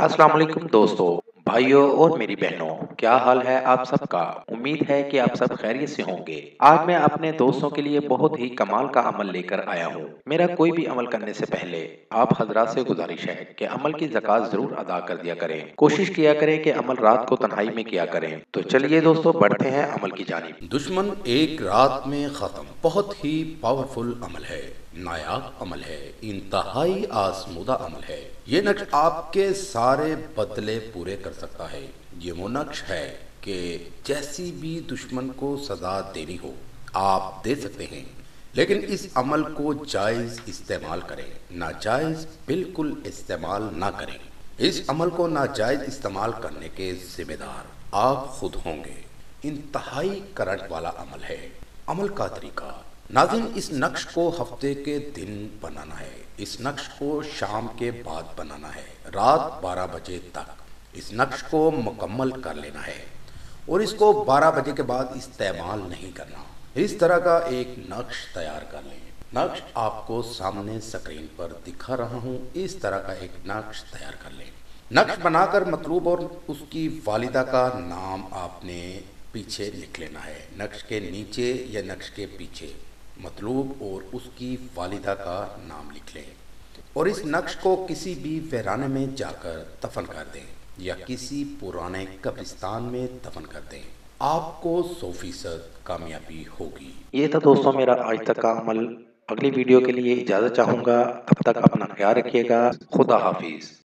अस्सलाम वालेकुम दोस्तों, भाइयों और मेरी बहनों, क्या हाल है आप सबका। उम्मीद है कि आप सब खैरियत से होंगे। आज मैं अपने दोस्तों के लिए बहुत ही कमाल का अमल लेकर आया हूँ। मेरा कोई भी अमल करने से पहले आप हजरात से गुजारिश है कि अमल की ज़कात जरूर अदा कर दिया करें। कोशिश किया करें कि अमल रात को तन्हाई में किया करें। तो चलिए दोस्तों, बढ़ते हैं अमल की जानिब। दुश्मन एक रात में खत्म बहुत ही पावरफुल अमल है, नायाब अमल है, इंतहाई आजमूदा अमल है। ये नक्श आपके सारे बदले पूरे कर सकता है। ये वो नक्श है कि जैसी भी दुश्मन को सजा देनी हो आप दे सकते हैं, लेकिन इस अमल को जायज़ इस्तेमाल करें, नाजायज़ बिल्कुल इस्तेमाल ना करें। इस अमल को नाजायज़ इस्तेमाल करने के जिम्मेदार आप खुद होंगे। इंतहाई करंट वाला अमल है। अमल का तरीका नाज़रीन, इस नक्श को हफ्ते के दिन बनाना है। इस नक्श को शाम के बाद बनाना है, रात 12 बजे तक इस नक्श को मुकम्मल कर लेना है और इसको 12 बजे के बाद इस्तेमाल नहीं करना। इस तरह का एक नक्श तैयार कर लें। नक्श आपको सामने स्क्रीन पर दिखा रहा हूँ। इस तरह का एक नक्श तैयार कर लें। नक्श बनाकर मतलूब और उसकी वालिदा का नाम आपने पीछे लिख लेना है। नक्श के नीचे या नक्श के पीछे मतलूब और उसकी वालिदा का नाम लिख लें और इस नक्श को किसी भी वीराने में जाकर दफन कर दें या किसी पुराने कब्रिस्तान में दफन कर दें। आपको 100% कामयाबी होगी। ये था दोस्तों मेरा आज तक का अमल। अगली वीडियो के लिए इजाज़त चाहूँगा। तब तक अपना ख्याल रखिएगा। खुदा हाफिज।